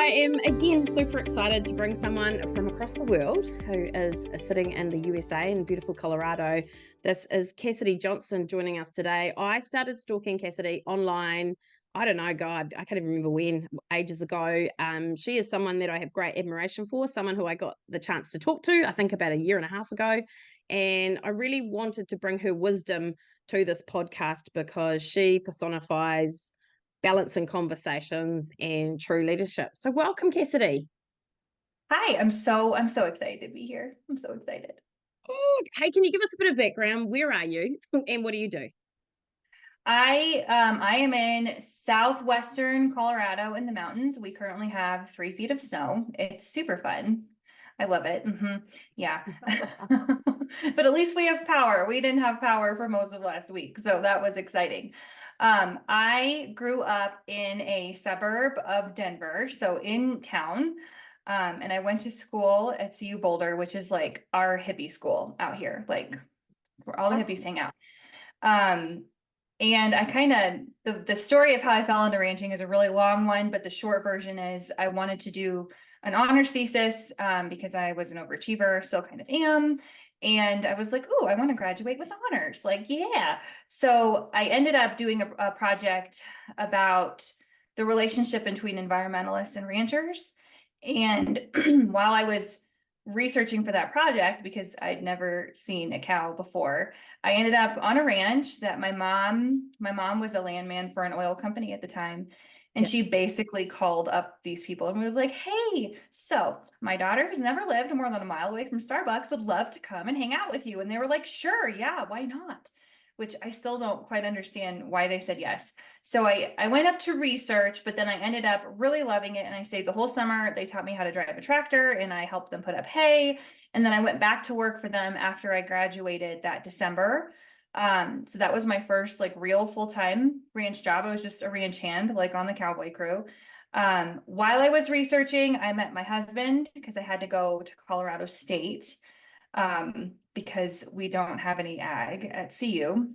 I am again super excited to bring someone from across the world who is sitting in the USA in beautiful Colorado. This is Cassidy Johnston joining us today. I started stalking Cassidy online, I don't know, God, I can't even remember when, ages ago. She is someone that I have great admiration for, someone who I got the chance to talk to, I think about a year and a half ago. And I really wanted to bring her wisdom to this podcast because she personifies balancing conversations and true leadership. So welcome, Cassidy. Hi, I'm so excited to be here. I'm so excited. Oh, hey, can you give us a bit of background? Where are you and what do you do? I am in southwestern Colorado in the mountains. We currently have 3 feet of snow. It's super fun. I love it. Yeah. But at least we have power. We didn't have power for most of last week, so that was exciting. I grew up in a suburb of Denver, so in town. And I went to school at CU Boulder, which is like our hippie school out here, like where all the hippies hang out. And I kind of, the story of how I fell into ranching is a really long one, but the short version is I wanted to do an honors thesis because I was an overachiever, still kind of am. And I was like, oh, I want to graduate with honors. Like, yeah. So I ended up doing a project about the relationship between environmentalists and ranchers. And while I was researching for that project, because I'd never seen a cow before, I ended up on a ranch that my mom was a landman for an oil company at the time. And she basically called up these people and was like, hey, so my daughter has never lived more than a mile away from Starbucks, would love to come and hang out with you. And they were like, sure, yeah, why not? Which I still don't quite understand why they said yes. So I went up to research, but then I ended up really loving it. And I stayed the whole summer. They taught me how to drive a tractor and I helped them put up hay. And then I went back to work for them after I graduated that December. So that was my first like real full-time ranch job. I was just a ranch hand, like on the cowboy crew. While I was researching, I met my husband because I had to go to Colorado State because we don't have any ag at CU.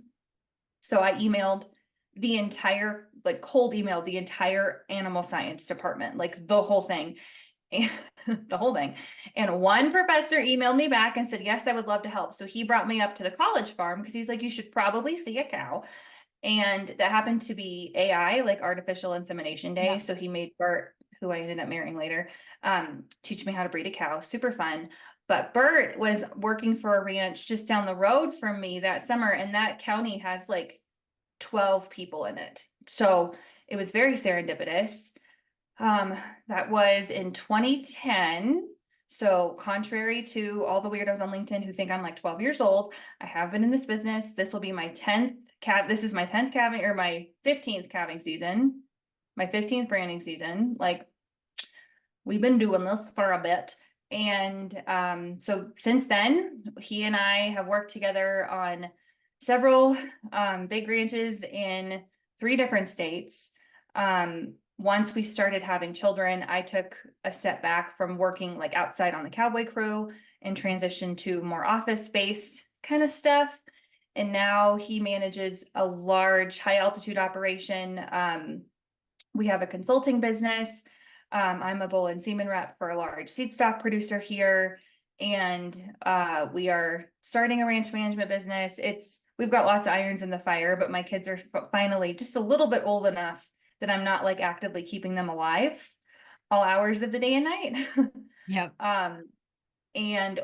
So I emailed the entire, like cold emailed the entire animal science department, like the whole thing. The whole thing. And one professor emailed me back and said, yes, I would love to help. So he brought me up to the college farm because he's like, you should probably see a cow. And that happened to be AI, like artificial insemination day. So he made Bert, who I ended up marrying later, teach me how to breed a cow. Super fun. But Bert was working for a ranch just down the road from me that summer. And that county has like 12 people in it. So it was very serendipitous. That was in 2010. So contrary to all the weirdos on LinkedIn who think I'm like 12 years old, I have been in this business. This will be my 10th this is my 10th calving or my 15th calving season, my 15th branding season. Like we've been doing this for a bit. And so since then, he and I have worked together on several big ranches in 3 different states. Once we started having children, I took a step back from working like outside on the cowboy crew and transitioned to more office-based kind of stuff. And now he manages a large high altitude operation. We have a consulting business. I'm a bull and semen rep for a large seed stock producer here. And we are starting a ranch management business. We've got lots of irons in the fire, but my kids are finally just a little bit old enough that I'm not like actively keeping them alive all hours of the day and night. Yep. And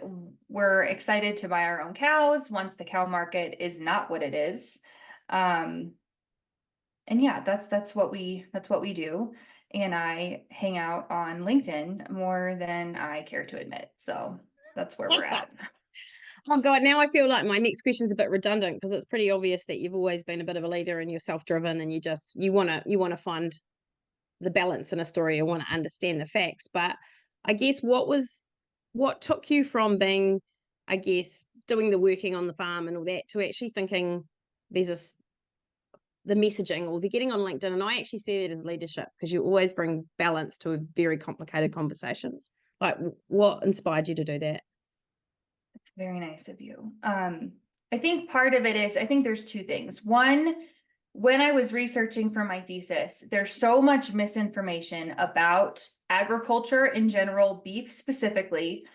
we're excited to buy our own cows once the cow market is not what it is. And yeah, that's what we do. And I hang out on LinkedIn more than I care to admit. So that's where we're at. Oh God, now I feel like my next question is a bit redundant because it's pretty obvious that you've always been a bit of a leader and you're self-driven and you want to find the balance in a story and want to understand the facts. But I guess what took you from being, I guess, doing the working on the farm and all that to actually thinking there's the messaging or the getting on LinkedIn, and I actually see that as leadership because you always bring balance to very complicated conversations. Like, what inspired you to do that? It's very nice of you. I think part of it is, I think there's 2 things. One, when I was researching for my thesis, there's so much misinformation about agriculture in general, beef specifically.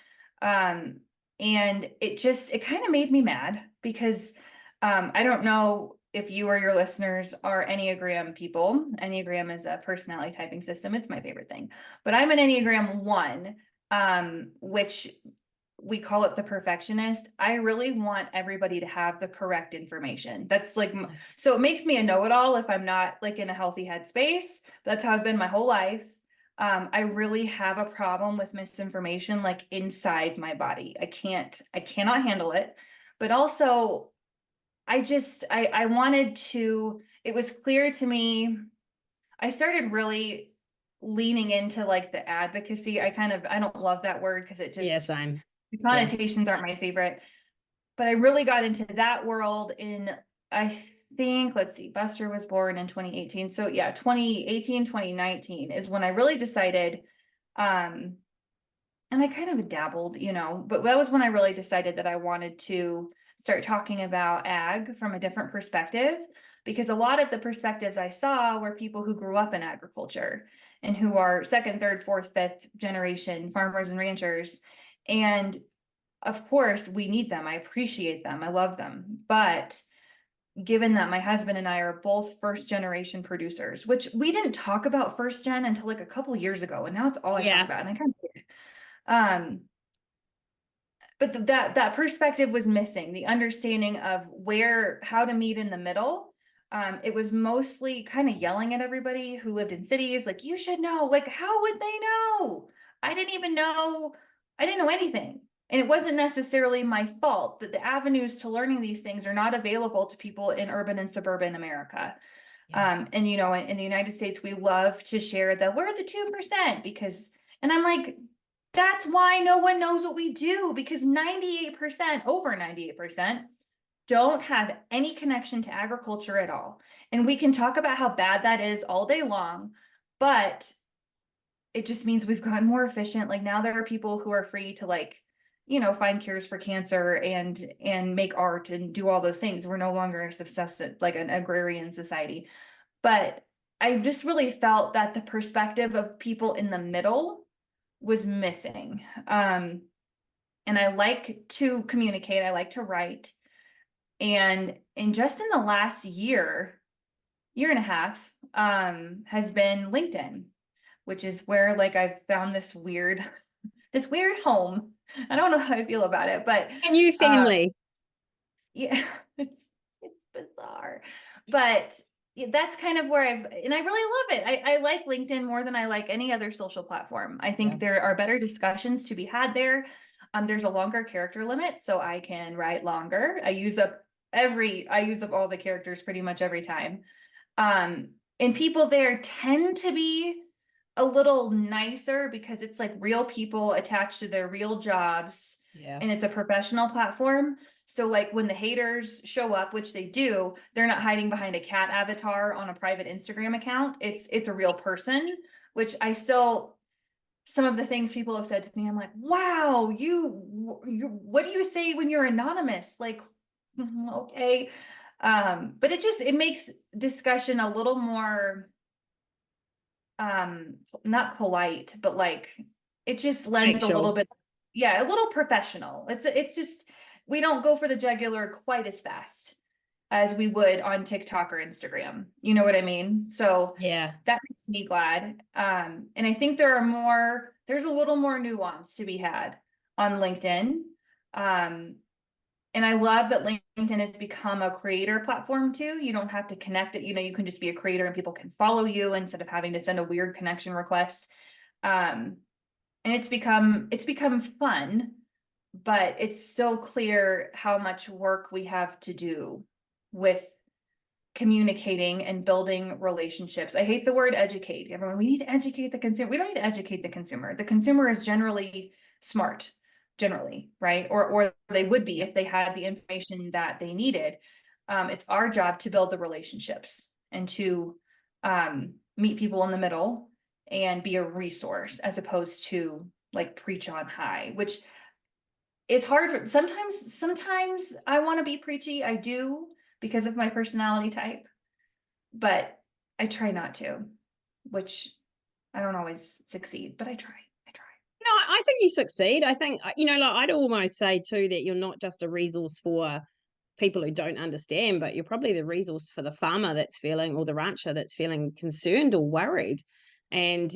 And it kind of made me mad because I don't know if you or your listeners are Enneagram people. Enneagram is a personality typing system. It's my favorite thing. But I'm an Enneagram 1, which we call it the perfectionist. I really want everybody to have the correct information. That's like, so it makes me a know-it-all if I'm not like in a healthy headspace. That's how I've been my whole life. I really have a problem with misinformation, like inside my body. I cannot handle it. But also, I wanted to, it was clear to me, I started really leaning into like the advocacy. I don't love that word because it Yeah, just, same. the connotations aren't my favorite, but I really got into that world in, I think, let's see, Buster was born in 2018. So yeah, 2018, 2019 is when I really decided, and I kind of dabbled, but that was when I really decided that I wanted to start talking about ag from a different perspective, because a lot of the perspectives I saw were people who grew up in agriculture and who are second, third, fourth, fifth generation farmers and ranchers. And of course, we need them. I appreciate them. I love them. But given that my husband and I are both first generation producers, which we didn't talk about first gen until like a couple years ago, and now it's all I talk about. And I kind of but that perspective was missing, the understanding of how to meet in the middle. It was mostly kind of yelling at everybody who lived in cities, like, you should know, like, how would they know? I didn't know anything. And it wasn't necessarily my fault that the avenues to learning these things are not available to people in urban and suburban America. Yeah. And in the United States, we love to share that we're the 2% because, and I'm like, that's why no one knows what we do, because 98%, over 98%, don't have any connection to agriculture at all. And we can talk about how bad that is all day long, but it just means we've gotten more efficient. Like now there are people who are free to find cures for cancer and make art and do all those things. We're no longer a subsistent, like an agrarian society. But I just really felt that the perspective of people in the middle was missing. And I like to communicate, I like to write. And just in the last year and a half, has been LinkedIn, which is where like I've found this weird home. I don't know how I feel about it, but A new family. yeah, it's bizarre. But that's kind of where and I really love it. I like LinkedIn more than I like any other social platform. I think there are better discussions to be had there. There's a longer character limit, so I can write longer. I use up all the characters pretty much every time. And people there tend to be a little nicer because it's like real people attached to their real jobs. Yeah. And it's a professional platform. So like when the haters show up, which they do, they're not hiding behind a cat avatar on a private Instagram account. It's a real person, which some of the things people have said to me, I'm like, wow, what do you say when you're anonymous? Like, okay. But it makes discussion a little more, not polite, but like, it just lends a little bit, a little professional. It's just, we don't go for the jugular quite as fast as we would on TikTok or Instagram. You know what I mean? So Yeah. that makes me glad. And I think there's a little more nuance to be had on LinkedIn. And I love that LinkedIn has become a creator platform too. You don't have to connect it. You can just be a creator and people can follow you instead of having to send a weird connection request. And it's become fun, but it's still clear how much work we have to do with communicating and building relationships. I hate the word educate. Everyone, we need to educate the consumer. We don't need to educate the consumer. The consumer is generally smart, generally, right? Or they would be if they had the information that they needed. It's our job to build the relationships and to meet people in the middle and be a resource as opposed to like preach on high, which is hard. Sometimes I want to be preachy. I do, because of my personality type, but I try not to, which I don't always succeed, but I try. I try. No, I think you succeed. I think, like I'd almost say too that you're not just a resource for people who don't understand, but you're probably the resource for the farmer that's feeling, or the rancher that's feeling concerned or worried. And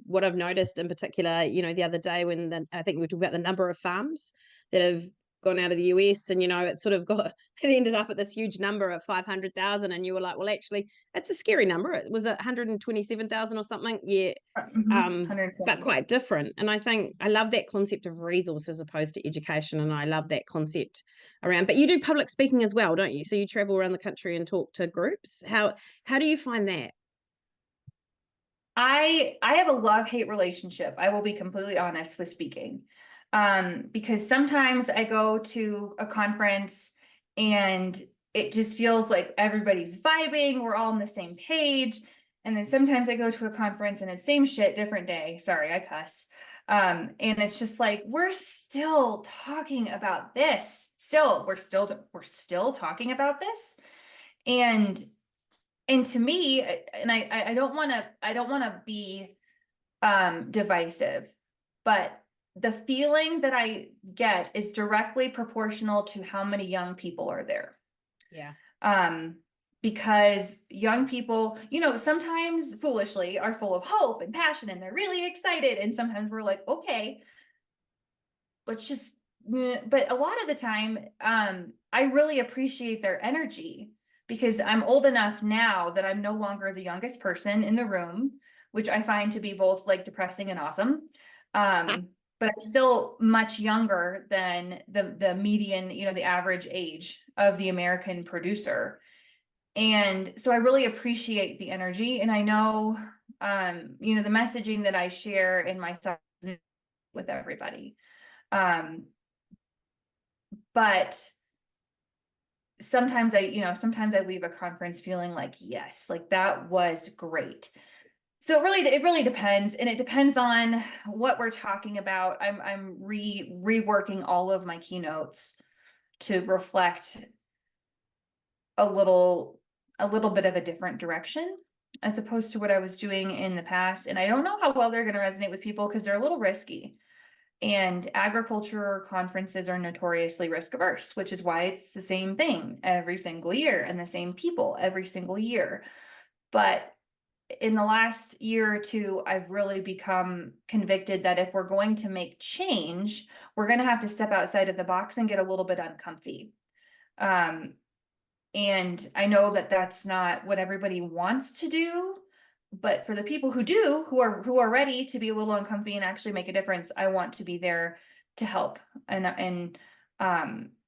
what I've noticed in particular, the other day when I think we were talking about the number of farms that have gone out of the US, and it sort of got it ended up at this huge number of 500,000, and you were like, well, actually, it's a scary number. It was 127,000 or something, yeah, but 120. quite different. And I think I love that concept of resource as opposed to education, and I love that concept around. But you do public speaking as well, don't you? So you travel around the country and talk to groups. How do you find that? I have a love-hate relationship. I will be completely honest with speaking. Because sometimes I go to a conference and it just feels like everybody's vibing, we're all on the same page. And then sometimes I go to a conference and it's same shit, different day. Sorry, I cuss. And it's just like we're still talking about this. We're still talking about this. And to me, and I don't want to be divisive, but the feeling that I get is directly proportional to how many young people are there. Yeah. Because young people, sometimes foolishly are full of hope and passion and they're really excited. And sometimes we're like, okay, let's just, but a lot of the time, I really appreciate their energy because I'm old enough now that I'm no longer the youngest person in the room, which I find to be both like depressing and awesome. But I'm still much younger than the median, the average age of the American producer. And so I really appreciate the energy. And I know, the messaging that I share in myself with everybody. But sometimes I leave a conference feeling like, yes, like that was great. So it really depends, and it depends on what we're talking about. I'm reworking all of my keynotes to reflect a little bit of a different direction as opposed to what I was doing in the past. And I don't know how well they're going to resonate with people because they're a little risky. And agriculture conferences are notoriously risk averse, which is why it's the same thing every single year and the same people every single year. But in the last year or two, I've really become convicted that if we're going to make change, we're going to have to step outside of the box and get a little bit uncomfy. And I know that that's not what everybody wants to do, but for the people who do, who are ready to be a little uncomfy and actually make a difference, I want to be there to help. And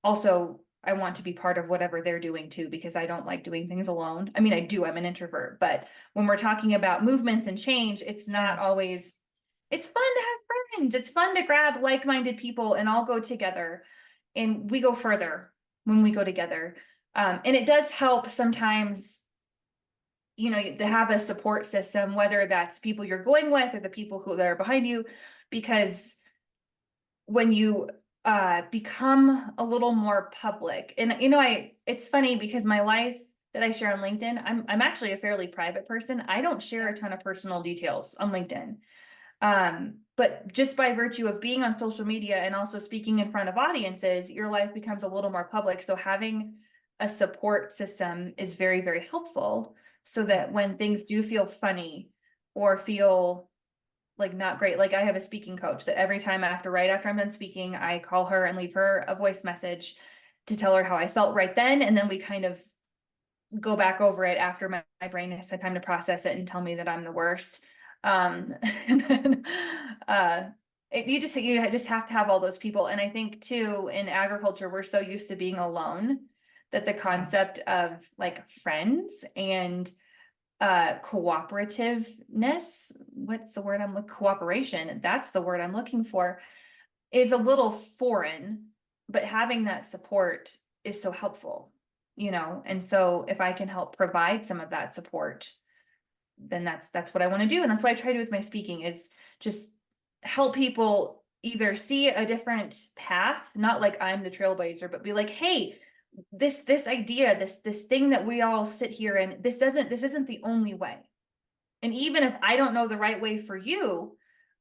also I want to be part of whatever they're doing too, because I don't like doing things alone. I mean, I do, I'm an introvert, but when we're talking about movements and change, it's not always, it's fun to have friends. It's fun to grab like-minded people and all go together, and we go further when we go together. And it does help sometimes, to have a support system, whether that's people you're going with or the people who are behind you, because when you become a little more public, and it's funny because my life that I share on LinkedIn, I'm actually a fairly private person. I don't share a ton of personal details on LinkedIn. But just by virtue of being on social media and also speaking in front of audiences, your life becomes a little more public. So having a support system is very, very helpful, so that when things do feel funny or feel like not great, like I have a speaking coach that every time right after I'm done speaking, I call her and leave her a voice message to tell her how I felt right then. And then we kind of go back over it after my brain has had time to process it and tell me that I'm the worst. And then, you just have to have all those people. And I think too, in agriculture, we're so used to being alone that the concept of like friends and cooperativeness, what's the word cooperation, that's the word I'm looking for, is a little foreign, but having that support is so helpful, and so if I can help provide some of that support, then that's what I want to do. And that's what I try to do with my speaking, is just help people either see a different path, not like I'm the trailblazer, but be like, hey, this idea, this thing that we all sit here and this isn't the only way. And even if I don't know the right way for you,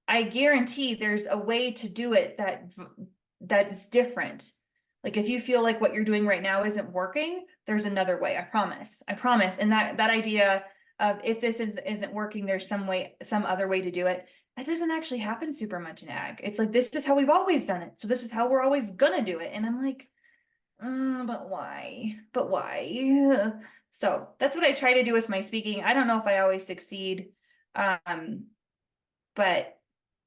I guarantee there's a way to do it that's different. Like if you feel like what you're doing right now isn't working, there's another way. I promise. I promise. And that idea of if this isn't working, there's some other way to do it. That doesn't actually happen super much in ag. It's like, this is how we've always done it. So this is how we're always gonna do it. And I'm like, but why? But why? So that's what I try to do with my speaking. I don't know if I always succeed. But,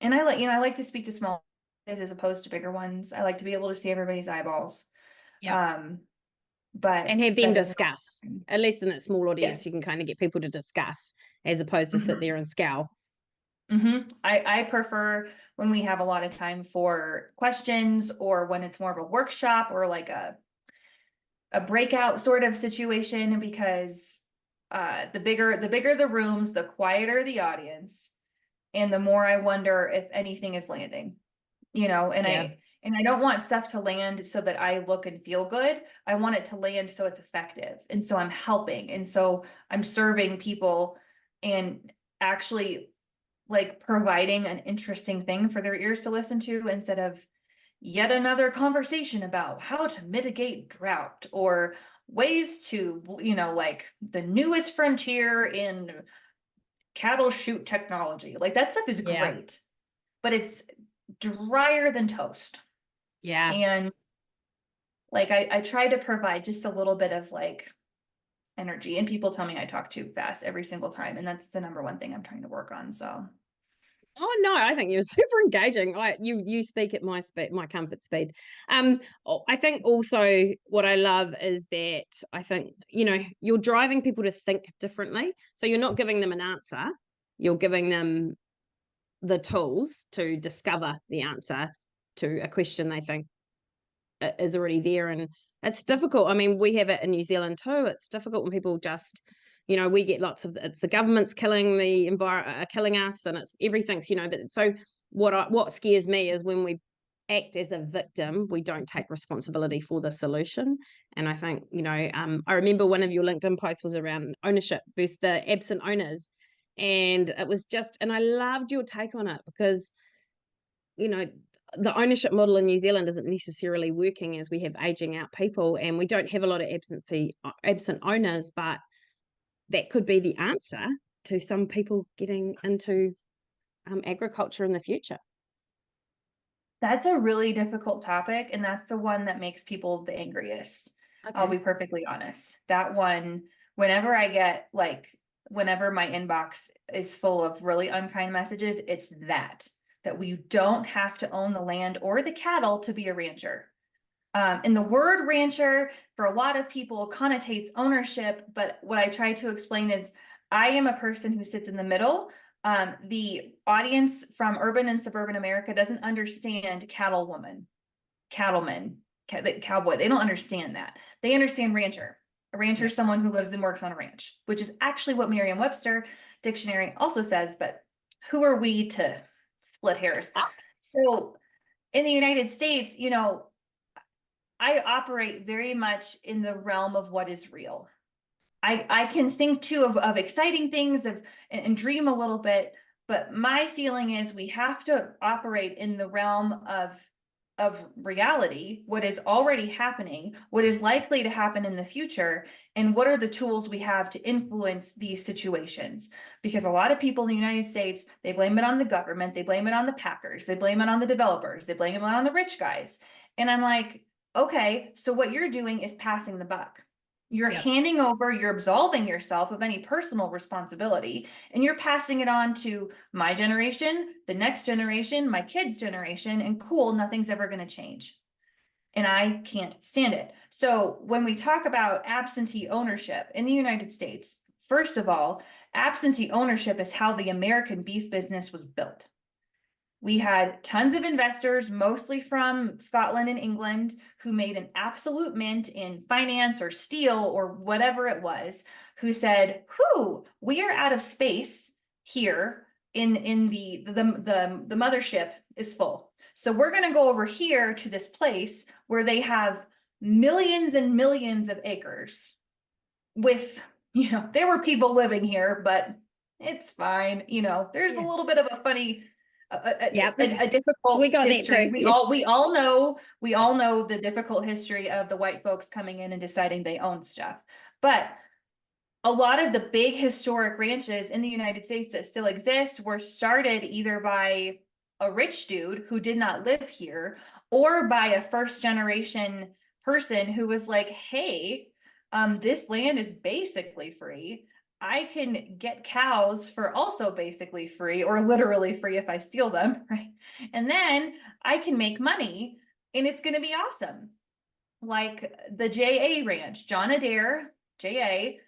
and I like to speak to small as opposed to bigger ones. I like to be able to see everybody's eyeballs. Yeah. But And have them that doesn't. discuss. At least in a small audience, you Yes. can kind of get people to discuss as opposed to sit there and scowl. I prefer when we have a lot of time for questions, or when it's more of a workshop or like a breakout sort of situation, because the bigger the rooms, the quieter the audience, and the more I wonder if anything is landing, and Yeah. I don't want stuff to land so that I look and feel good. I want it to land so it's effective. And so I'm helping. And so I'm serving people and actually like providing an interesting thing for their ears to listen to, instead of yet another conversation about how to mitigate drought or ways to, like the newest frontier in cattle chute technology. Like that stuff is Yeah. great, but it's drier than toast. Yeah. And like I try to provide just a little bit of like energy, and people tell me I talk too fast every single time, and that's the number one thing I'm trying to work on. So Oh no, I think you're super engaging. You speak at my speed, my comfort speed. I think also what I love is that I think you're driving people to think differently. So you're not giving them an answer, you're giving them the tools to discover the answer to a question they think is already there. And it's difficult. I mean, we have it in New Zealand too. It's difficult when people just, we get lots of, it's the government's killing the environment, killing us, and it's everything's, but so what scares me is when we act as a victim, we don't take responsibility for the solution. And I think, I remember one of your LinkedIn posts was around ownership versus the absent owners. And it was just, and I loved your take on it because, the ownership model in New Zealand isn't necessarily working, as we have aging out people and we don't have a lot of absent owners, but that could be the answer to some people getting into agriculture in the future. that's a really difficult topic, and that's the one that makes people the angriest. Okay. I'll be perfectly honest. That one, whenever I get whenever my inbox is full of really unkind messages, it's that we don't have to own the land or the cattle to be a rancher. And the word rancher for a lot of people connotates ownership, but what I try to explain is I am a person who sits in the middle. The audience from urban and suburban America doesn't understand cattleman, cowboy. They don't understand that. They understand rancher. A rancher is someone who lives and works on a ranch, which is actually what Merriam-Webster dictionary also says, but who are we to split hairs? So in the United States, I operate very much in the realm of what is real. I can think too of exciting things and dream a little bit, but my feeling is we have to operate in the realm of reality, what is already happening, what is likely to happen in the future, and what are the tools we have to influence these situations. Because a lot of people in the United States, they blame it on the government, they blame it on the packers, they blame it on the developers, they blame it on the rich guys. And I'm like, okay, so what you're doing is passing the buck. You're handing over, you're absolving yourself of any personal responsibility, and you're passing it on to my generation, the next generation, my kids' generation, and cool, nothing's ever going to change. And I can't stand it. So when we talk about absentee ownership in the United States, first of all, absentee ownership is how the American beef business was built. We had tons of investors, mostly from Scotland and England, who made an absolute mint in finance or steel or whatever it was, who said, whew, we are out of space here in the mothership is full. So we're going to go over here to this place where they have millions and millions of acres with, there were people living here, but It's fine. You know, there's a Yeah. little bit of a funny, Yep. a difficult We got that history. too. We all know the difficult history of the white folks coming in and deciding they own stuff. But a lot of the big historic ranches in the United States that still exist were started either by a rich dude who did not live here, or by a first generation person who was like, hey, this land is basically free. I can get cows for also basically free, or literally free if I steal them, right? And then I can make money and it's going to be awesome. Like the J.A. Ranch, John Adair, J.A.,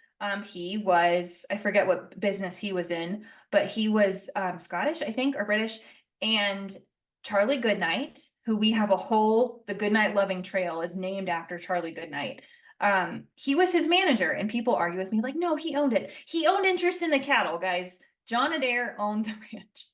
he was, I forget what business he was in, but he was Scottish, I think, or British. And Charlie Goodnight, who we have the Goodnight Loving Trail is named after Charlie Goodnight. He was his manager, and people argue with me like, no, he owned it. He owned interest in the cattle, guys. John Adair owned the ranch.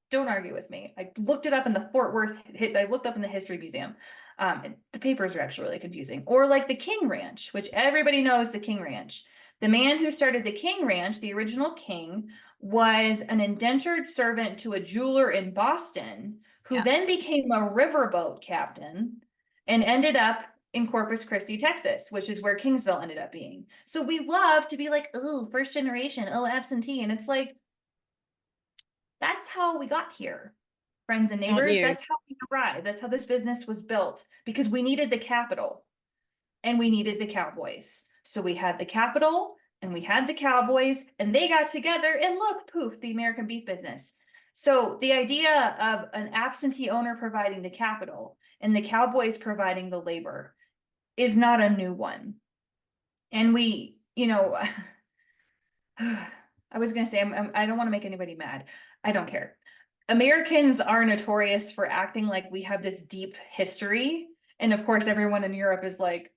Don't argue with me. I looked it up in the Fort Worth, I looked up in the History Museum. The papers are actually really confusing. Or like the King Ranch, which everybody knows the King Ranch. The man who started the King Ranch, the original king, was an indentured servant to a jeweler in Boston, who then became a riverboat captain and ended up in Corpus Christi, Texas, which is where Kingsville ended up being. So we love to be like, oh, first generation, oh, absentee. And it's like, that's how we got here, friends and Aren't neighbors. you? That's how we arrived. That's how this business was built, because we needed the capital and we needed the cowboys. So we had the capital and we had the cowboys, and they got together, and look, poof, the American beef business. So the idea of an absentee owner providing the capital and the cowboys providing the labor is not a new one. And we, you know, I was going to say, I don't want to make anybody mad. I don't care. Americans are notorious for acting like we have this deep history. And of course, everyone in Europe is like,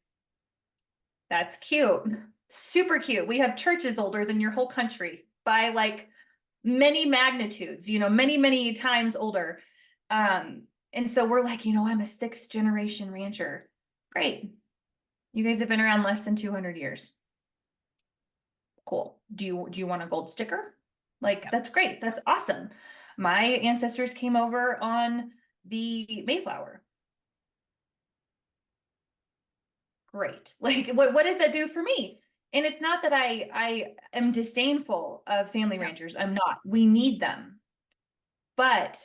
that's cute. Super cute. We have churches older than your whole country by like many magnitudes, you know, many, many times older. And so we're like, you know, I'm a 6th generation rancher. Great. You guys have been around less than 200 years. Cool. Do you want a gold sticker? Like, that's great. That's awesome. My ancestors came over on the Mayflower. Great. Like, what does that do for me? And it's not that I am disdainful of family ranchers. I'm not. We need them. But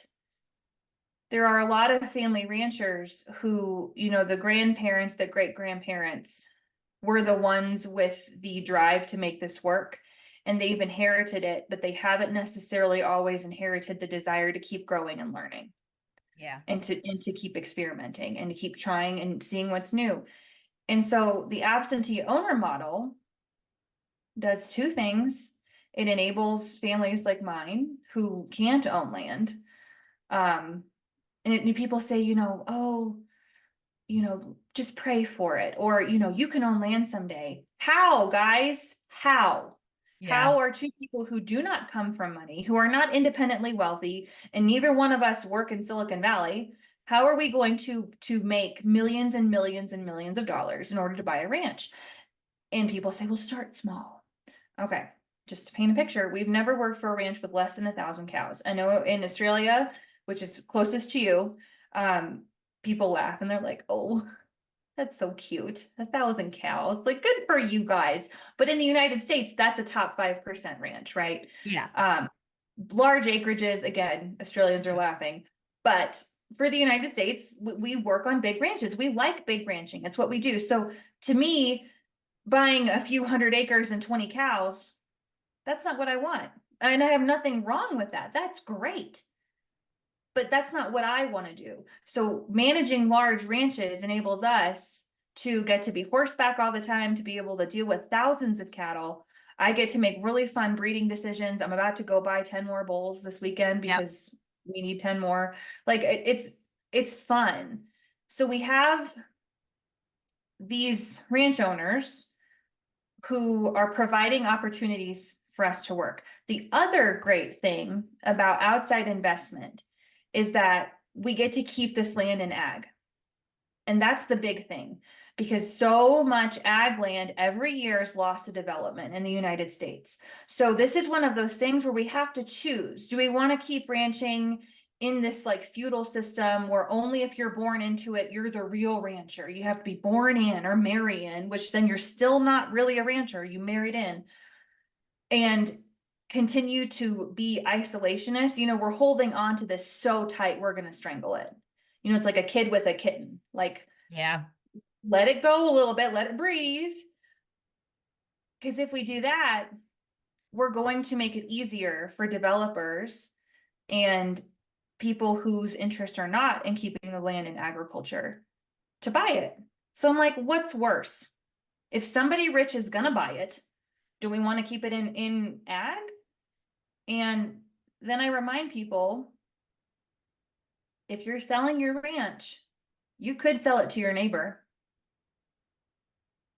there are a lot of family ranchers who, you know, the grandparents, the great grandparents were the ones with the drive to make this work, and they've inherited it, but they haven't necessarily always inherited the desire to keep growing and learning. Yeah. And to keep experimenting and to keep trying and seeing what's new. And so the absentee owner model does 2 things. It enables families like mine who can't own land. And people say, you know, oh, you know, just pray for it. Or, you know, you can own land someday. How, guys? How? Yeah. How are 2 people who do not come from money, who are not independently wealthy, and neither one of us work in Silicon Valley, how are we going to make millions and millions and millions of dollars in order to buy a ranch? And people say, well, start small. Okay, just to paint a picture, we've never worked for a ranch with less than 1,000 cows. I know in Australia, which is closest to you, people laugh and they're like, oh, that's so cute. 1,000 cows. Like, good for you guys. But in the United States, that's a top 5% ranch, right? Yeah. Large acreages, again, Australians are laughing. But for the United States, we work on big ranches. We like big ranching. It's what we do. So to me, buying a few hundred acres and 20 cows, that's not what I want. And I have nothing wrong with that. That's great. But that's not what I want to do. So managing large ranches enables us to get to be horseback all the time, to be able to deal with thousands of cattle. I get to make really fun breeding decisions. I'm about to go buy 10 more bulls this weekend because we need 10 more. Like it's fun. So we have these ranch owners who are providing opportunities for us to work. The other great thing about outside investment is that we get to keep this land in ag. And that's the big thing, because so much ag land every year is lost to development in the United States. So this is one of those things where we have to choose. Do we want to keep ranching in this like feudal system where only if you're born into it, you're the real rancher? You have to be born in or marry in, which then you're still not really a rancher, you married in, and continue to be isolationist. You know, we're holding on to this so tight, we're going to strangle it. You know, it's like a kid with a kitten. Like, Yeah. let it go a little bit, let it breathe. Because if we do that, we're going to make it easier for developers and people whose interests are not in keeping the land in agriculture to buy it. So I'm like, what's worse? If somebody rich is gonna buy it, do we want to keep it in ag? And then I remind people, if you're selling your ranch, you could sell it to your neighbor.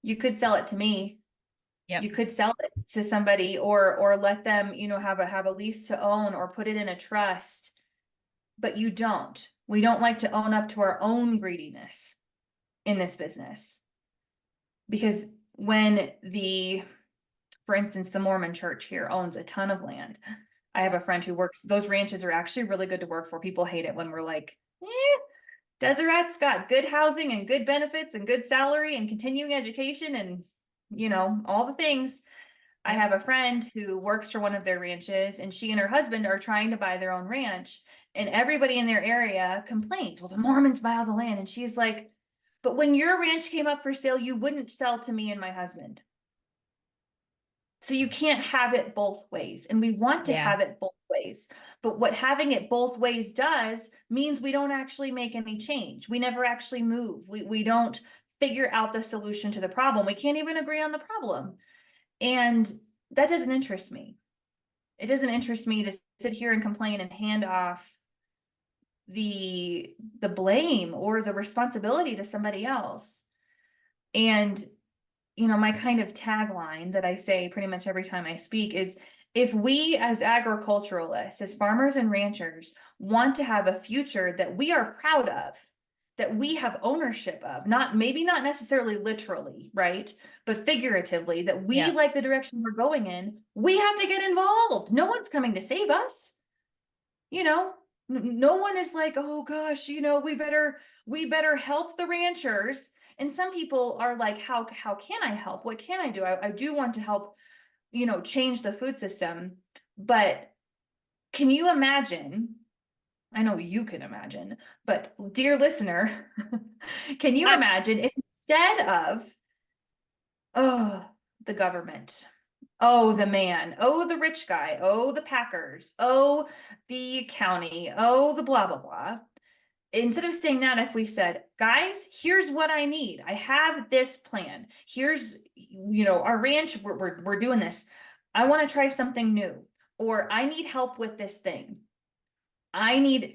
You could sell it to me. Yep. You could sell it to somebody, or let them, you know, have a lease to own, or put it in a trust. But you don't. We don't like to own up to our own greediness in this business. Because when for instance, the Mormon church here owns a ton of land. I have a friend who works, those ranches are actually really good to work for. People hate it when we're like, Deseret's got good housing and good benefits and good salary and continuing education and, you know, all the things. I have a friend who works for one of their ranches, and she and her husband are trying to buy their own ranch, and everybody in their area complains, well, the Mormons buy all the land. And she's like, but when your ranch came up for sale, you wouldn't sell to me and my husband. So you can't have it both ways. And we want to have it both ways. But what having it both ways does means we don't actually make any change. We never actually move. We don't figure out the solution to the problem. We can't even agree on the problem. And that doesn't interest me. It doesn't interest me to sit here and complain and hand off the blame or the responsibility to somebody else. And you know, my kind of tagline that I say pretty much every time I speak is, if we as agriculturalists, as farmers and ranchers, want to have a future that we are proud of, that we have ownership of, maybe not necessarily literally, right? But figuratively, that we like the direction we're going in, we have to get involved. No one's coming to save us. You know, no one is like, oh gosh, you know, we better help the ranchers. And some people are like, how can I help? What can I do? I do want to help, you know, change the food system. But can you imagine? I know you can imagine, but dear listener, can you imagine if instead of, oh, the government, oh, the man, oh, the rich guy, oh, the Packers, oh, the county, oh, the blah, blah, blah. Instead of saying that, if we said, guys, here's what I need. I have this plan. Here's, you know, our ranch, we're doing this. I want to try something new, or I need help with this thing. I need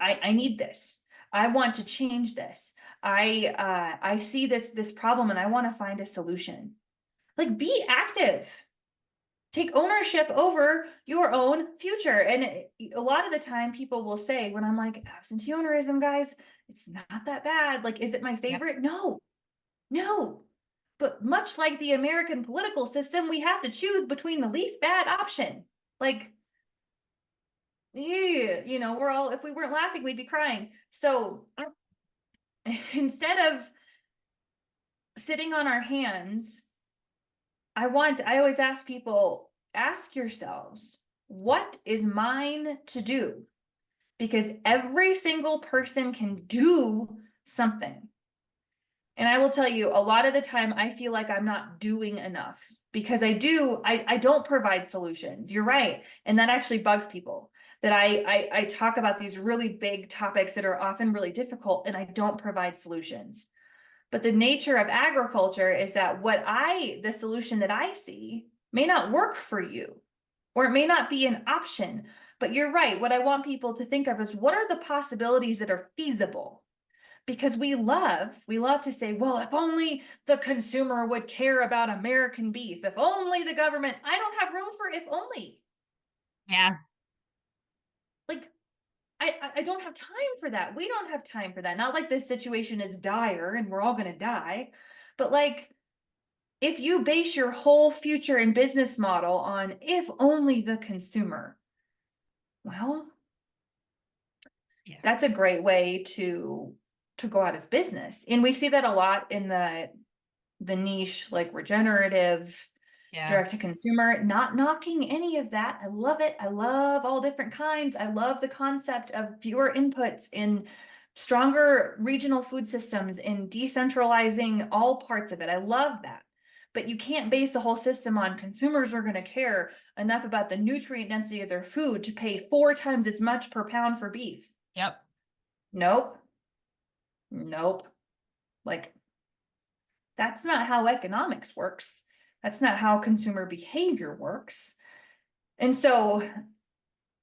this. I want to change this. I see this problem and I want to find a solution. Like, be active. Take ownership over your own future. And a lot of the time people will say, when I'm like, absentee-ownerism, guys, it's not that bad. Like, is it my favorite? No. But much like the American political system, we have to choose between the least bad option. Like, you know, if we weren't laughing, we'd be crying. So instead of sitting on our hands, I always ask people, ask yourselves, what is mine to do? Because every single person can do something. And I will tell you, a lot of the time, I feel like I'm not doing enough, because I don't provide solutions. You're right. And that actually bugs people, that I talk about these really big topics that are often really difficult, and I don't provide solutions. But the nature of agriculture is that the solution that I see may not work for you, or it may not be an option. But you're right. What I want people to think of is, what are the possibilities that are feasible? Because we love to say, well, if only the consumer would care about American beef, if only the government. I don't have room for if only. Yeah. Like, I don't have time for that. We don't have time for that. Not like this situation is dire and we're all going to die, But like, if you base your whole future and business model on if only the consumer, well, Yeah. that's a great way to go out of business. And we see that a lot in the niche, like regenerative, Yeah. direct to consumer, not knocking any of that. I love it. I love all different kinds. I love the concept of fewer inputs in stronger regional food systems and decentralizing all parts of it. I love that. But you can't base a whole system on consumers are going to care enough about the nutrient density of their food to pay 4 times as much per pound for beef. Yep. Nope. Nope. Like, that's not how economics works. That's not how consumer behavior works. And so,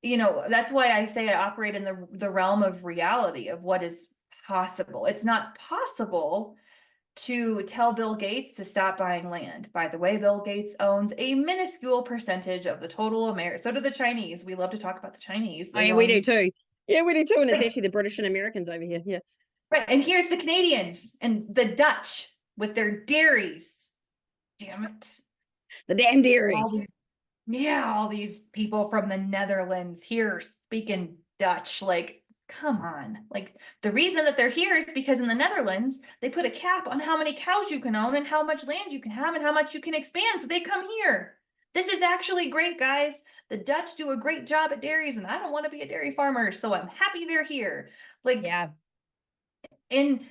that's why I say I operate in the realm of reality of what is possible. It's not possible to tell Bill Gates to stop buying land. By the way, Bill Gates owns a minuscule percentage of the total America. So do the Chinese. We love to talk about the Chinese. Oh, They yeah, we do own, too. Yeah, we do too. And it's right, actually the British and Americans over here. Yeah. right. And here's the Canadians and the Dutch with their dairies. Damn it. The damn dairies. All these people from the Netherlands here speaking Dutch. Like, come on. Like, the reason that they're here is because in the Netherlands, they put a cap on how many cows you can own and how much land you can have and how much you can expand. So they come here. This is actually great, guys. The Dutch do a great job at dairies, and I don't want to be a dairy farmer, so I'm happy they're here. Like, Yeah. in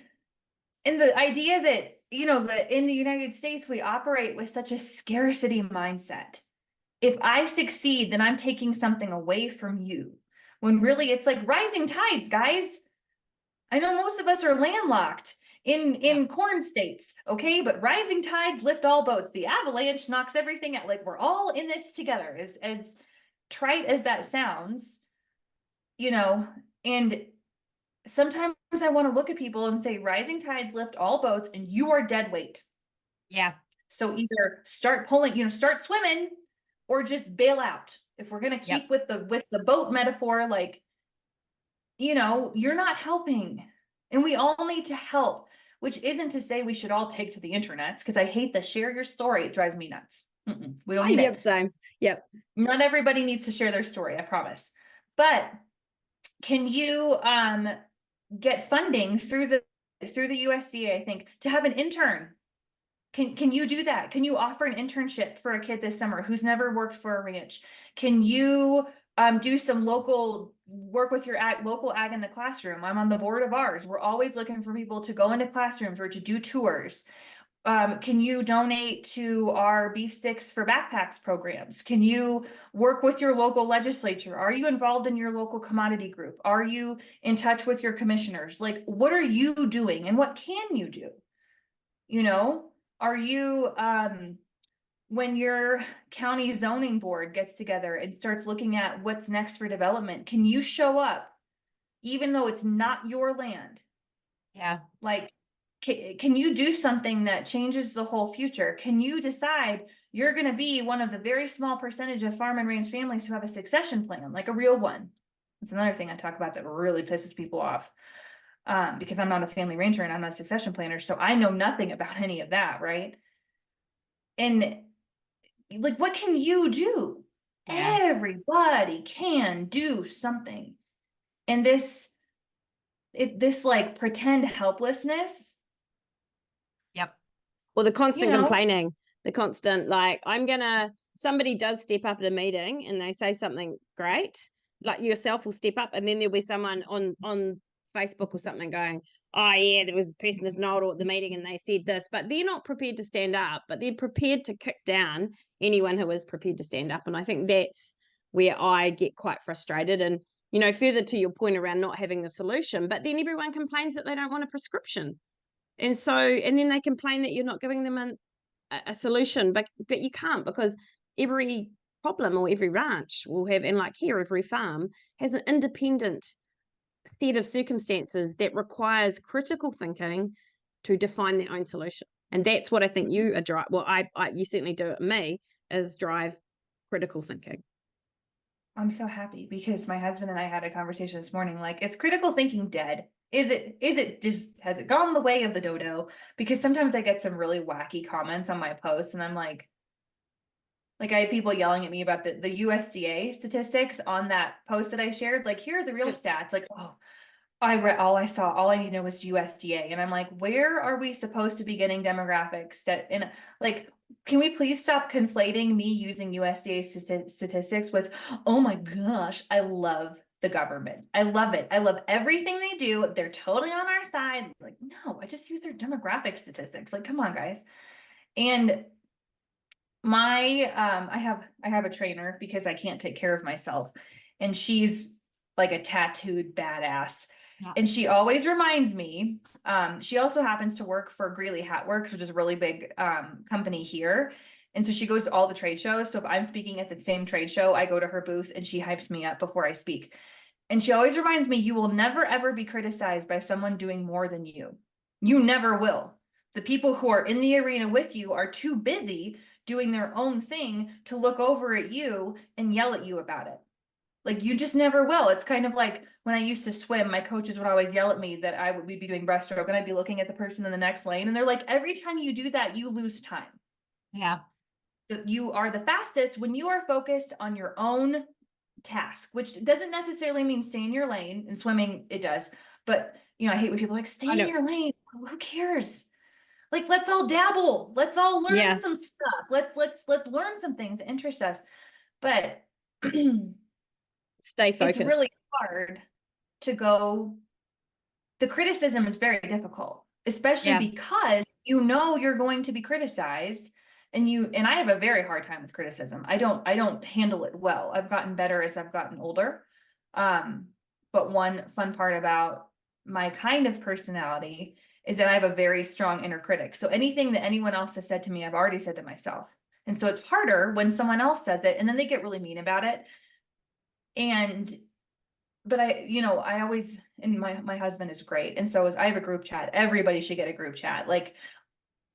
the idea that, in the United States, we operate with such a scarcity mindset. If I succeed, then I'm taking something away from you. When really it's like rising tides, guys. I know most of us are landlocked in corn states, okay? But rising tides lift all boats. The avalanche knocks everything out. Like, we're all in this together. As trite as that sounds, and sometimes I want to look at people and say, rising tides lift all boats, and you are dead weight. Yeah. So either start pulling, start swimming, or just bail out. If we're going to keep with the boat metaphor, like, you're not helping, and we all need to help, which isn't to say we should all take to the internet, because I hate the share your story. It drives me nuts. We don't need Yep. it. Same. Yep. Not everybody needs to share their story, I promise. But can you get funding through the USDA, I think, to have an intern? Can you do that? Can you offer an internship for a kid this summer who's never worked for a ranch? Can you do some local work with your local ag in the classroom? I'm on the board of ours. We're always looking for people to go into classrooms or to do tours. Can you donate to our beef sticks for backpacks programs? Can you work with your local legislature? Are you involved in your local commodity group? Are you in touch with your commissioners? Like, what are you doing and what can you do? Are you, when your county zoning board gets together and starts looking at what's next for development, can you show up even though it's not your land? Yeah. Like, can you do something that changes the whole future? Can you decide you're going to be one of the very small percentage of farm and ranch families who have a succession plan, like a real one? That's another thing I talk about that really pisses people off. Because I'm not a family rancher and I'm not a succession planner, so I know nothing about any of that, right? And like, what can you do? Yeah. Everybody can do something. And this like pretend helplessness. Yep. Or the constant complaining, the constant, like, somebody does step up at a meeting and they say something great, like yourself will step up, and then there'll be someone on Facebook or something going, oh yeah, there was a person that's not at the meeting and they said this, but they're not prepared to stand up, but they're prepared to kick down anyone who is prepared to stand up. And I think that's where I get quite frustrated. And further to your point around not having the solution, but then everyone complains that they don't want a prescription. And then they complain that you're not giving them a solution, but you can't, because every problem or every ranch will have, and like here, every farm has an independent set of circumstances that requires critical thinking to define their own solution. And that's what I think you drive. Well, you certainly do it. Me is drive critical thinking. I'm so happy because my husband and I had a conversation this morning. Like, it's critical thinking dead? Is it just, has it gone the way of the dodo? Because sometimes I get some really wacky comments on my posts, and I'm like I had people yelling at me about the USDA statistics on that post that I shared. Like, here are the real stats. Like, oh, I read all I saw, all I need to know was USDA. And I'm like, where are we supposed to be getting demographics that in, like, can we please stop conflating me using USDA statistics with, oh my gosh, I love the government. I love it. I love everything they do. They're totally on our side. Like, no, I just use their demographic statistics. Like, come on, guys. And my I have a trainer because I can't take care of myself, and she's like a tattooed badass. Yeah. And she always reminds me, she also happens to work for Greeley Hat Works, which is a really big company here. And so she goes to all the trade shows. So if I'm speaking at the same trade show, I go to her booth and she hypes me up before I speak. And she always reminds me, you will never ever be criticized by someone doing more than you. You never will. The people who are in the arena with you are too busy doing their own thing to look over at you and yell at you about it. Like, you just never will. It's kind of like when I used to swim, my coaches would always yell at me that we'd be doing breaststroke, and I'd be looking at the person in the next lane, and they're like, every time you do that, you lose time. Yeah. So you are the fastest when you are focused on your own task, which doesn't necessarily mean stay in your lane. In swimming, it does. But, you know, I hate when people are like, stay in your lane. Who cares? Like, let's all dabble. Let's all learn some stuff. Let's learn some things that interest us. But Stay focused. it's really hard to go. The criticism is very difficult, especially because you know you're going to be criticized, and I have a very hard time with criticism. I don't handle it well. I've gotten better as I've gotten older. But one fun part about my kind of personality is that I have a very strong inner critic. So anything that anyone else has said to me, I've already said to myself. And so it's harder when someone else says it and then they get really mean about it. But I always, and my husband is great. And so I have a group chat. Everybody should get a group chat. Like,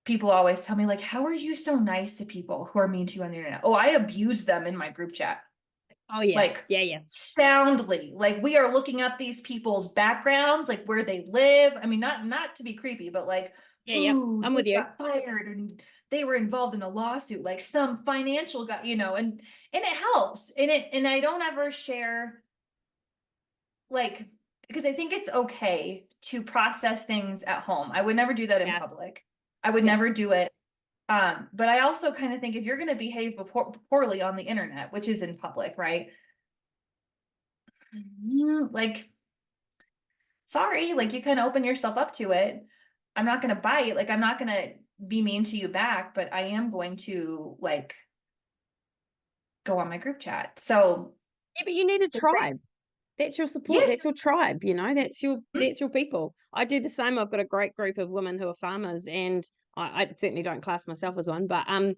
people always tell me, like, how are you so nice to people who are mean to you on the internet? Oh, I abuse them in my group chat. Oh yeah. Like, yeah. Soundly. Like, we are looking up these people's backgrounds, like where they live. I mean, not to be creepy, but like, ooh, I'm with they you. got fired and they were involved in a lawsuit, like some financial guy, and it helps. And I don't ever share, like, because I think it's okay to process things at home. I would never do that in public. I would never do it. But I also kind of think if you're going to behave poorly on the internet, which is in public, right? Like, sorry, like, you kind of open yourself up to it. I'm not going to bite. Like, I'm not going to be mean to you back, but I am going to, like, go on my group chat. So yeah, but you need a tribe. That's your support. Yes. That's your tribe. That's your people. I do the same. I've got a great group of women who are farmers, and I certainly don't class myself as one, but and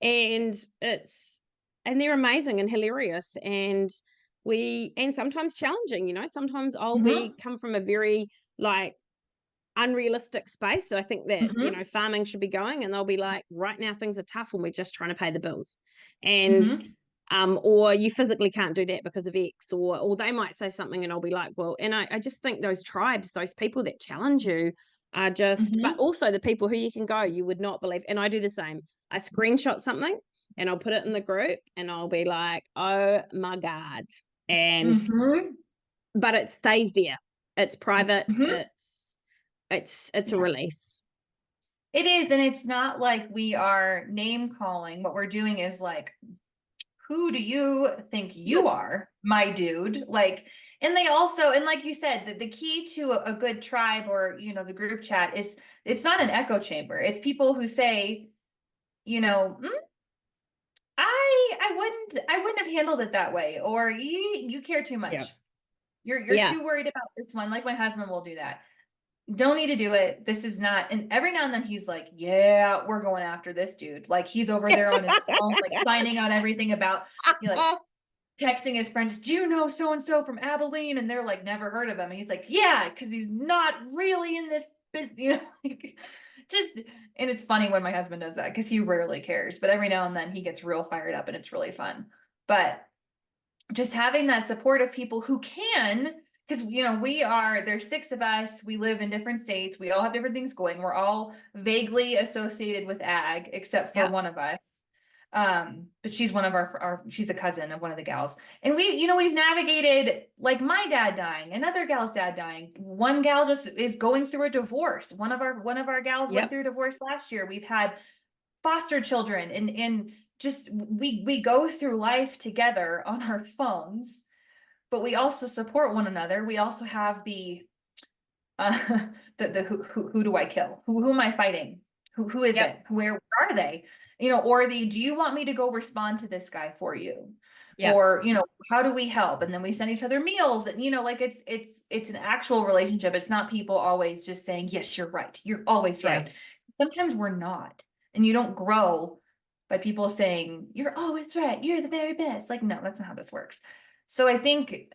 they're amazing and hilarious, and sometimes challenging. Sometimes I'll come from a very like unrealistic space. So I think that farming should be going, and they'll be like, right now things are tough, and we're just trying to pay the bills, and or you physically can't do that because of X, or they might say something and I'll be like, well, and I just think those tribes, those people that challenge you are just, but also the people who you can go, you would not believe. And I do the same. I screenshot something and I'll put it in the group and I'll be like, oh my God. And, but it stays there. It's private. It's a release. It is. And it's not like we are name calling. What we're doing is like, who do you think you are, my dude? Like, and they also, and like you said, the key to a good tribe or, the group chat is, it's not an echo chamber. It's people who say, I wouldn't have handled it that way. Or you care too much. You're too worried about this one. Like, my husband will do that. Don't need to do it. This is not. And every now and then he's like, yeah, we're going after this dude. Like, he's over there on his phone, like finding out everything about, like texting his friends, do you know so-and-so from Abilene? And they're like, never heard of him. And he's like, yeah, because he's not really in this business, and it's funny when my husband does that because he rarely cares, but every now and then he gets real fired up and it's really fun. But just having that support of people who can because there's 6 of us, we live in different states, we all have different things going, we're all vaguely associated with ag, except for Yeah. one of us. But she's one of she's a cousin of one of the gals. And we've navigated like my dad dying, another gal's dad dying. One gal just is going through a divorce. One of our gals went through a divorce last year. We've had foster children, and just we go through life together on our phones, but we also support one another. We also have the who do I kill? Who am I fighting? Who is it? Where are they? Or do you want me to go respond to this guy for you? Yeah. Or, how do we help? And then we send each other meals, and like it's an actual relationship. It's not people always just saying, yes, you're right. You're always right. Sometimes we're not. And you don't grow by people saying, you're always right. You're the very best. Like, no, that's not how this works. So I think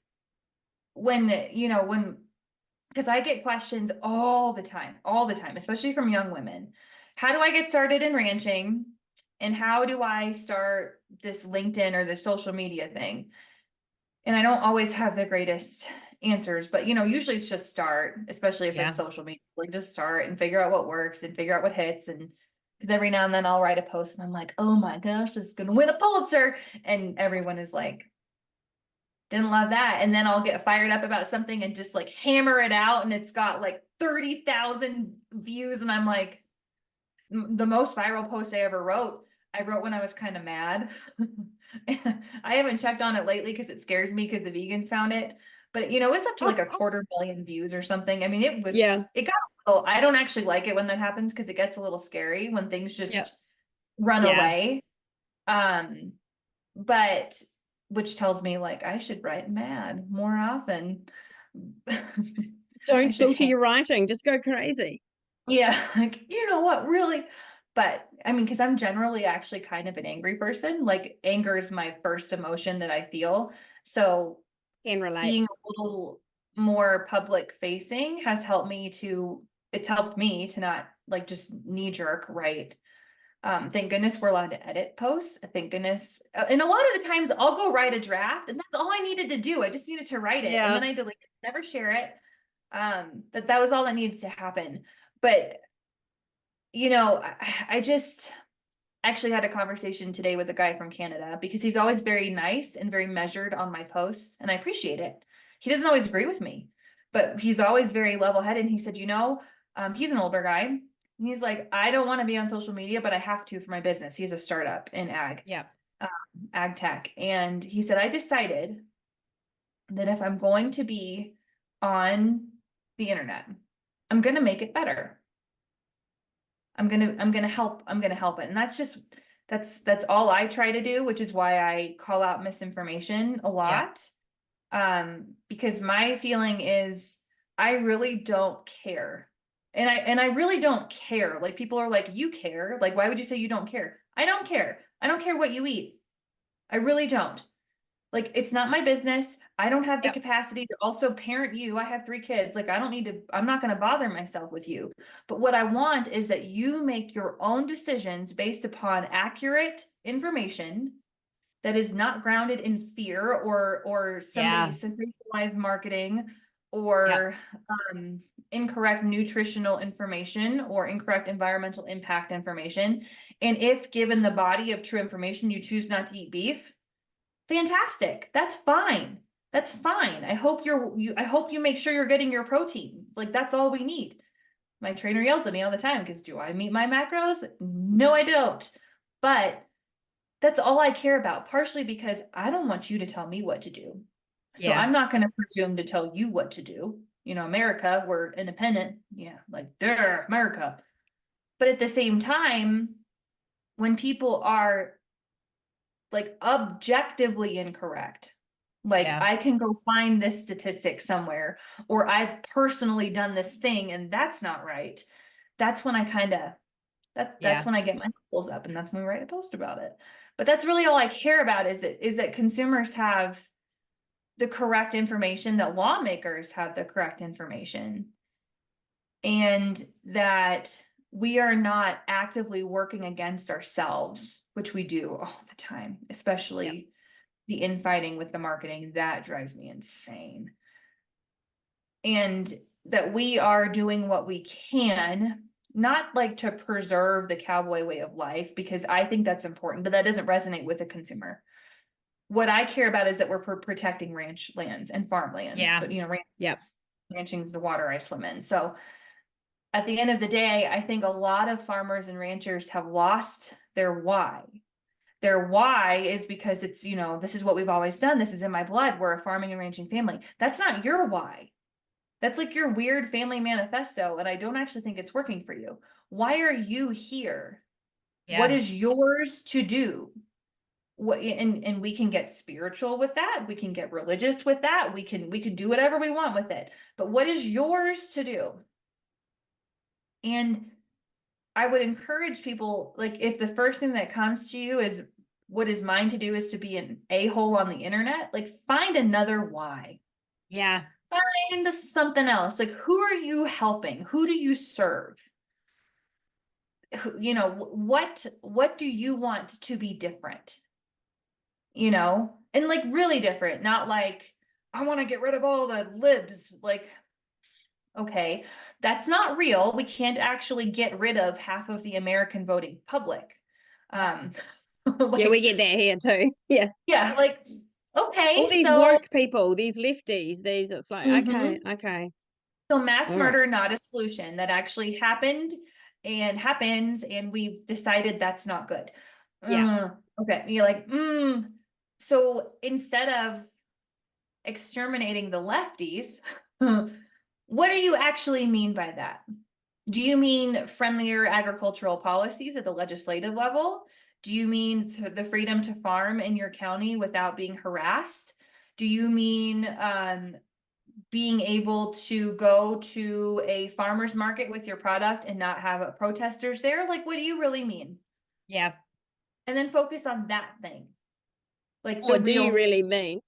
because I get questions all the time, especially from young women. How do I get started in ranching? And how do I start this LinkedIn or the social media thing? And I don't always have the greatest answers, but usually it's just start, especially if it's social media. Like, just start and figure out what works and figure out what hits. And because every now and then I'll write a post and I'm like, oh my gosh, this is gonna win a Pulitzer. And everyone is like, didn't love that. And then I'll get fired up about something and just like hammer it out, and it's got like 30,000 views, and I'm like, the most viral post I ever wrote, I wrote when I was kind of mad. I haven't checked on it lately because it scares me because the vegans found it, but it's up to like 250,000 views or something. I mean, it got a little, I don't actually like it when that happens because it gets a little scary when things just run away. But which tells me like I should write mad more often. Don't filter your writing, just go crazy. Yeah, like, what, really? But I mean, because I'm generally actually kind of an angry person. Like, anger is my first emotion that I feel. So Can relate. Being a little more public facing it's helped me to not like just knee jerk, right? Thank goodness we're allowed to edit posts. Thank goodness. And a lot of the times I'll go write a draft, and that's all I needed to do. I just needed to write it, and then I delete it, never share it. That was all that needed to happen. But I just actually had a conversation today with a guy from Canada, because he's always very nice and very measured on my posts, and I appreciate it. He doesn't always agree with me, but he's always very level-headed. And he said, he's an older guy. And he's like, I don't want to be on social media, but I have to for my business. He's a startup in ag. Ag tech. And he said, I decided that if I'm going to be on the internet, I'm going to make it better. I'm going to help it. And that's all I try to do, which is why I call out misinformation a lot. Because my feeling is I really don't care. And I really don't care. Like, people are like, you care? Like, why would you say you don't care? I don't care. I don't care what you eat. I really don't. Like, it's not my business. I don't have the capacity to also parent you. I have 3 kids. Like, I'm not going to bother myself with you. But what I want is that you make your own decisions based upon accurate information that is not grounded in fear or somebody's sensationalized marketing or incorrect nutritional information or incorrect environmental impact information. And if given the body of true information, you choose not to eat beef, fantastic. That's fine. That's fine. I hope you make sure you're getting your protein. Like, that's all we need. My trainer yells at me all the time because do I meet my macros? No, I don't. But that's all I care about, partially because I don't want you to tell me what to do. So I'm not going to presume to tell you what to do. America, we're independent. Yeah, like, there, America. But at the same time, when people are like objectively incorrect, like, I can go find this statistic somewhere, or I've personally done this thing and that's not right. That's when I that's when I get my pulls up, and that's when we write a post about it. But that's really all I care about, is that consumers have the correct information, that lawmakers have the correct information, and that we are not actively working against ourselves, which we do all the time, especially the infighting with the marketing. That drives me insane. and that we are doing what we can, not like to preserve the cowboy way of life, because I think that's important, but that doesn't resonate with a consumer. What I care about is that we're protecting ranch lands and farmlands, Yeah. but Yep. ranching is the water I swim in. So at the end of the day, I think a lot of farmers and ranchers have lost their why. Their why is because it's, this is what we've always done. This is in my blood. We're a farming and ranching family. That's not your why. That's like your weird family manifesto. And I don't actually think it's working for you. Why are you here? What Yeah. is yours to do? And we can get spiritual with that. We can get religious with that. We can do whatever we want with it. But what is yours to do? And I would encourage people, like, if the first thing that comes to you is what is mine to do is to be an a-hole on the internet, like, find another why. Yeah. Find something else. Like, who are you helping? Who do you serve? What do you want to be different? And like really different, not like, I want to get rid of all the libs. Like, okay, that's not real. We can't actually get rid of half of the American voting public. Yeah, Like, we get that here too. Yeah. yeah, like, okay, All these so woke people, these lefties, it's like, okay. so mass All right. murder, not a solution. That actually happened and happens, and we've decided that's not good. Yeah. Okay, you're like, so instead of exterminating the lefties, what do you actually mean by that? Do you mean friendlier agricultural policies at the legislative level? Do you mean the freedom to farm in your county without being harassed? Do you mean being able to go to a farmer's market with your product and not have protesters there? Like, what do you really mean? Yeah. And then focus on that thing. Like Or the do real you really mean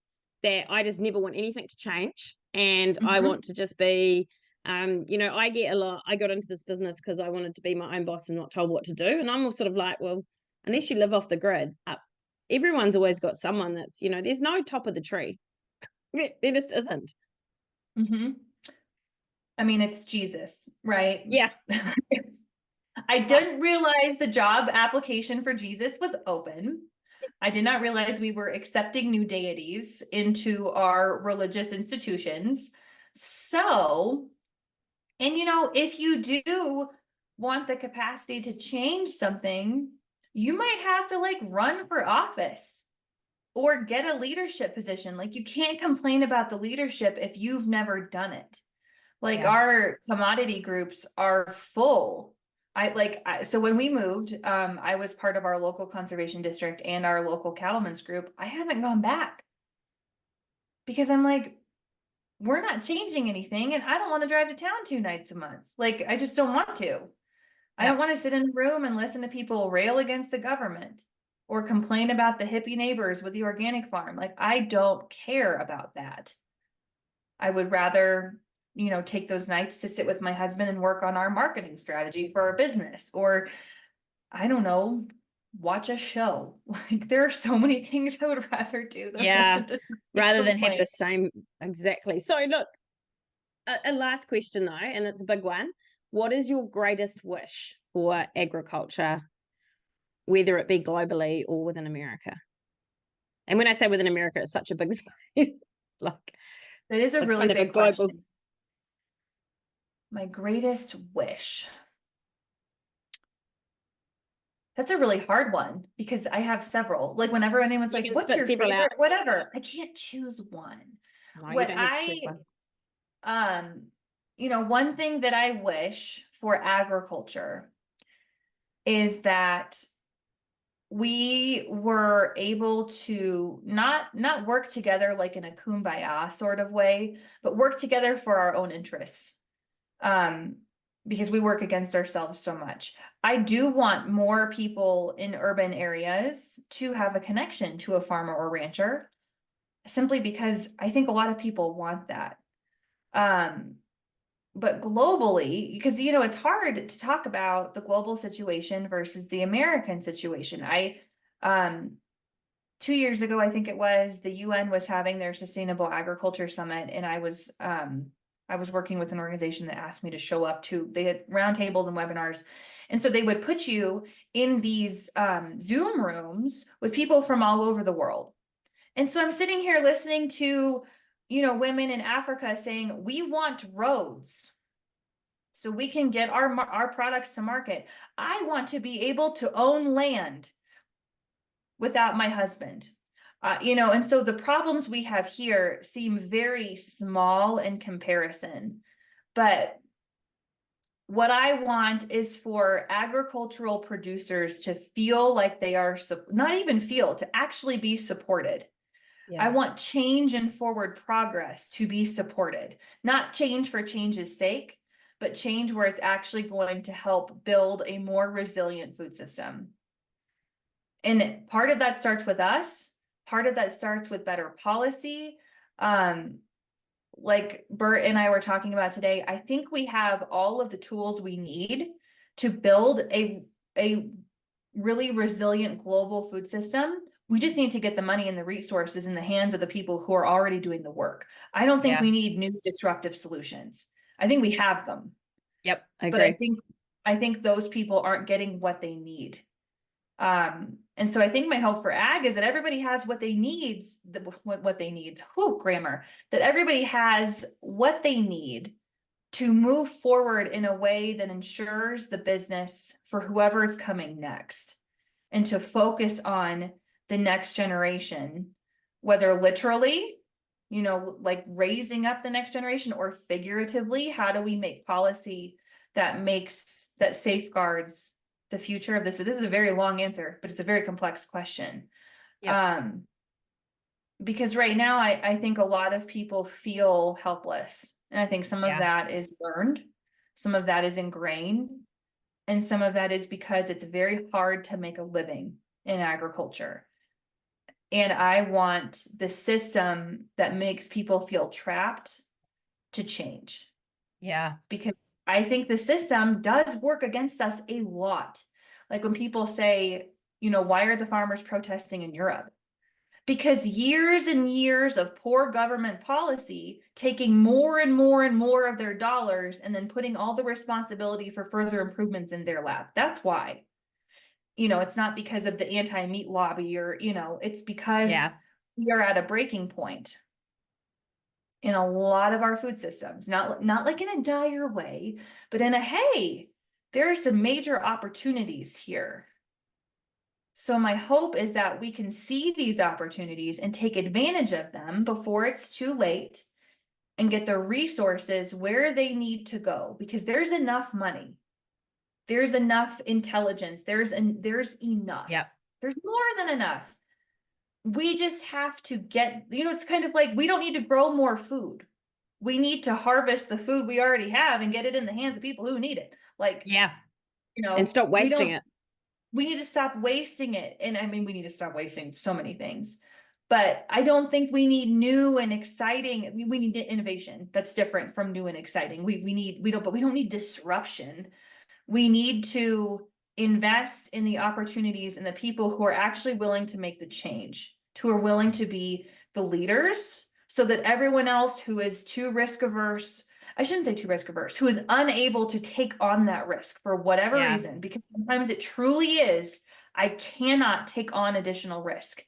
that I just never want anything to change and I Mhm. want to just be, I got into this business because I wanted to be my own boss and not told what to do. And I'm all sort of like, well, unless you live off the grid, everyone's always got someone that's, there's no top of the tree. There just isn't. Mhm. I mean, it's Jesus, right? Yeah. I didn't realize the job application for Jesus was open. I did not realize we were accepting new deities into our religious institutions. So, and if you do want the capacity to change something, you might have to like run for office or get a leadership position. Like, you can't complain about the leadership if you've never done it. Like, Yeah. our commodity groups are full. So when we moved, I was part of our local conservation district and our local cattlemen's group. I haven't gone back because I'm like, we're not changing anything, and I don't want to drive to town 2 nights a month. Like, I just don't want to. I don't want to sit in a room and listen to people rail against the government or complain about the hippie neighbors with the organic farm. Like, I don't care about that. I would rather, take those nights to sit with my husband and work on our marketing strategy for our business, or I don't know, watch a show. Like, there are so many things I would rather do than Yeah. listen to Rather than have complain. the same, exactly. So look, a last question though, and it's a big one. What is your greatest wish for agriculture, whether it be globally or within America? And when I say within America, it's such a big space. Like, That is a it's really kind of a big global. question. My greatest wish. That's a really hard one because I have several. Like, whenever anyone's You like, can what's spit your several out. favorite? Whatever. I can't choose one. No, you What don't have to choose one. One thing that I wish for agriculture is that we were able to not work together like in a kumbaya sort of way, but work together for our own interests. Because we work against ourselves so much. I do want more people in urban areas to have a connection to a farmer or rancher, simply because I think a lot of people want that. But globally, because it's hard to talk about the global situation versus the American situation. 2 years ago, I think it was, the UN was having their Sustainable Agriculture Summit, and I was I was working with an organization that asked me to show up to, they had roundtables and webinars. And so they would put you in these Zoom rooms with people from all over the world. And so I'm sitting here listening to, women in Africa saying, we want roads so we can get our products to market. I want to be able to own land without my husband. And so the problems we have here seem very small in comparison, but what I want is for agricultural producers to feel like they are, not even feel, to actually be supported. I want change and forward progress to be supported, not change for change's sake, but change where it's actually going to help build a more resilient food system. And part of that starts with us. Part of that starts with better policy. Like Bert and I were talking about today, I think we have all of the tools we need to build a really resilient global food system. We just need to get the money and the resources in the hands of the people who are already doing the work. I don't think we need new disruptive solutions. I think we have them. Yep, I but agree. I think those people aren't getting what they need. And so I think my hope for ag is that everybody has what they need, grammar, that everybody has what they need to move forward in a way that ensures the business for whoever is coming next, and to focus on the next generation, whether literally, like raising up the next generation, or figuratively, how do we make policy that safeguards the future of this? But this is a very long answer, but it's a very complex question. Because right now I think a lot of people feel helpless, and I think some of that is learned, some of that is ingrained, and some of that is because it's very hard to make a living in agriculture. And I want the system that makes people feel trapped to change. Because I think the system does work against us a lot. Like when people say, why are the farmers protesting in Europe? Because years and years of poor government policy, taking more and more and more of their dollars and then putting all the responsibility for further improvements in their lap. That's why. It's not because of the anti-meat lobby, or, it's because we are at a breaking point in a lot of our food systems, not like in a dire way, but in a, hey, there are some major opportunities here. So my hope is that we can see these opportunities and take advantage of them before it's too late, and get the resources where they need to go, because there's enough money. There's enough intelligence. There's enough. There's more than enough. We just have to get, it's kind of like, we don't need to grow more food. We need to harvest the food we already have and get it in the hands of people who need it. And stop wasting it. We need to stop wasting it. And I mean, we need to stop wasting so many things, but I don't think we need new and exciting. We need innovation. That's different from new and exciting. We don't need disruption. We need to invest in the opportunities and the people who are actually willing to make the change, who are willing to be the leaders, so that everyone else who is too risk averse, I shouldn't say too risk averse, who is unable to take on that risk for whatever reason, because sometimes it truly is, I cannot take on additional risk.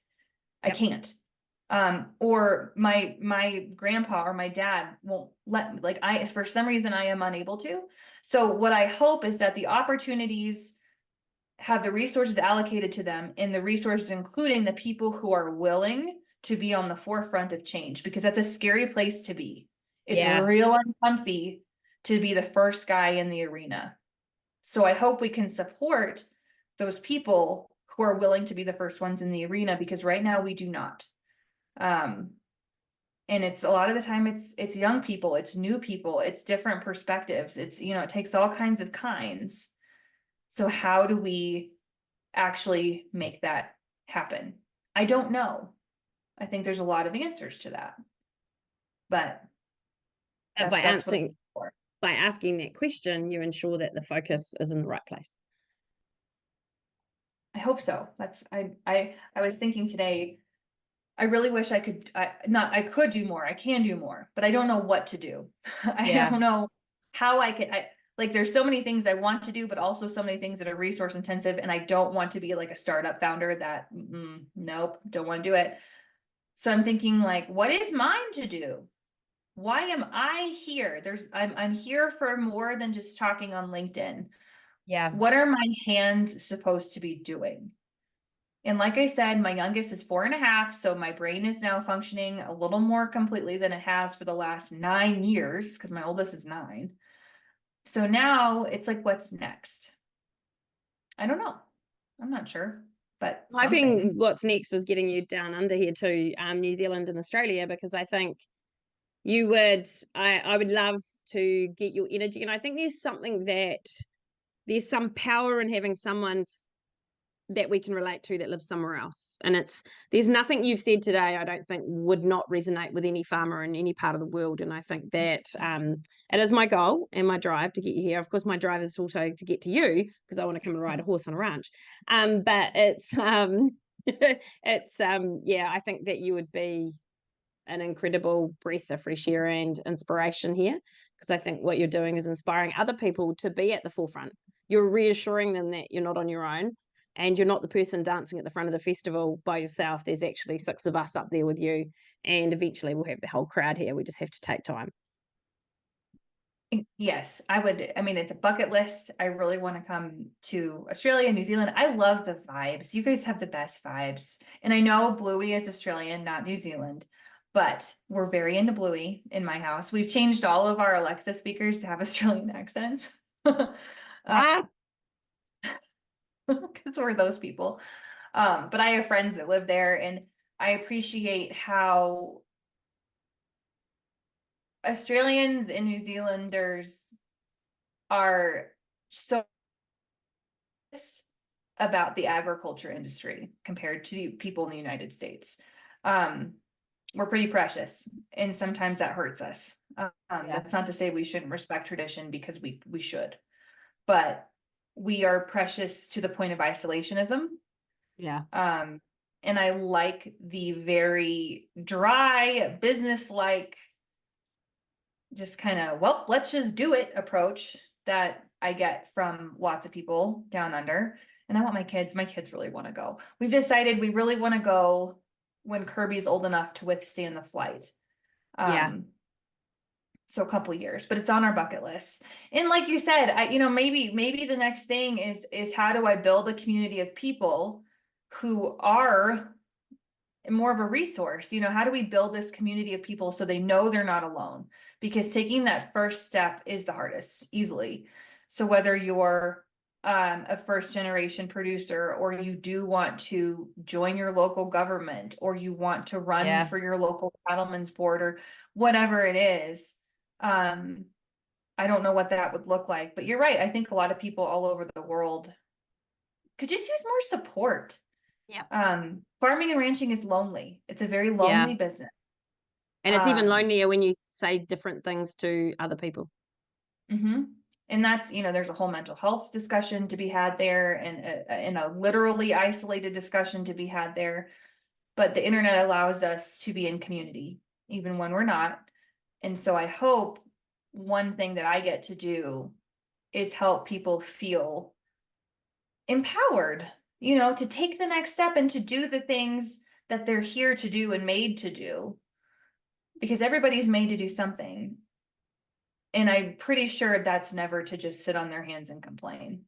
I can't. Or my grandpa or my dad won't let me, for some reason I am unable to. So what I hope is that the opportunities have the resources allocated to them, and the resources including the people who are willing to be on the forefront of change, because that's a scary place to be. It's real uncomfy to be the first guy in the arena. So I hope we can support those people who are willing to be the first ones in the arena, because right now we do not. And it's a lot of the time it's young people, it's new people, it's different perspectives. It's, it takes all kinds of kinds. So how do we actually make that happen? I don't know. I think there's a lot of answers to that, but by asking that question, you ensure that the focus is in the right place. I hope so. I was thinking today, I really wish I could, I could do more. I can do more, but I don't know what to do. I Yeah. don't know how I could, like, there's so many things I want to do, but also so many things that are resource intensive. And I don't want to be like a startup founder that, nope, don't want to do it. So I'm thinking like, what is mine to do? Why am I here? I'm here for more than just talking on LinkedIn. Yeah. What are my hands supposed to be doing? And like I said, my youngest is 4.5, so my brain is now functioning a little more completely than it has for the last 9 years, because my oldest is 9. So now it's like, what's next? I don't know. I'm not sure, but Hoping something. what's next is getting you down under here to New Zealand and Australia, because I think you would, I would love to get your energy. And I think there's some power in having someone that we can relate to that lives somewhere else. And there's nothing you've said today I don't think would not resonate with any farmer in any part of the world. And I think that it is my goal and my drive to get you here. Of course, my drive is also to get to you, because I want to come and ride a horse on a ranch. But it's yeah, I think that you would be an incredible breath of fresh air and inspiration here, because I think what you're doing is inspiring other people to be at the forefront. You're reassuring them that you're not on your own, and you're not the person dancing at the front of the festival by yourself. There's actually 6 of us up there with you, and eventually we'll have the whole crowd here. We just have to take time. Yes, I would. I mean, it's a bucket list. I really want to come to Australia, New Zealand. I love the vibes. You guys have the best vibes. And I know Bluey is Australian, not New Zealand, but we're very into Bluey in my house. We've changed all of our Alexa speakers to have Australian accents. Ah, Because we're those people. But I have friends that live there, and I appreciate how Australians and New Zealanders are so about the agriculture industry compared to people in the United States. We're pretty precious, and sometimes that hurts us. yeah, That's not to say we shouldn't respect tradition, because we should, but we are precious to the point of isolationism. yeah, And I like the very dry, business-like, just kind of, well, let's just do it approach that I get from lots of people down under. And I want my kids really want to go. We've decided we really want to go when Kirby's old enough to withstand the flight. yeah, So a couple years, but it's on our bucket list. And like you said, maybe the next thing is how do I build a community of people who are more of a resource? How do we build this community of people so they know they're not alone? Because taking that first step is the hardest, easily. So whether you're a first generation producer, or you do want to join your local government, or you want to run yeah. for your local cattlemen's board, or whatever it is, I don't know what that would look like. But you're right. I think a lot of people all over the world could just use more support. Yeah. Farming and ranching is lonely. It's a very Yeah. lonely business. And it's even lonelier when you say different things to other people. And that's, there's a whole mental health discussion to be had there, and a literally isolated discussion to be had there. But the internet allows us to be in community, even when we're not. And so I hope one thing that I get to do is help people feel empowered, to take the next step and to do the things that they're here to do and made to do. Because everybody's made to do something. And I'm pretty sure that's never to just sit on their hands and complain.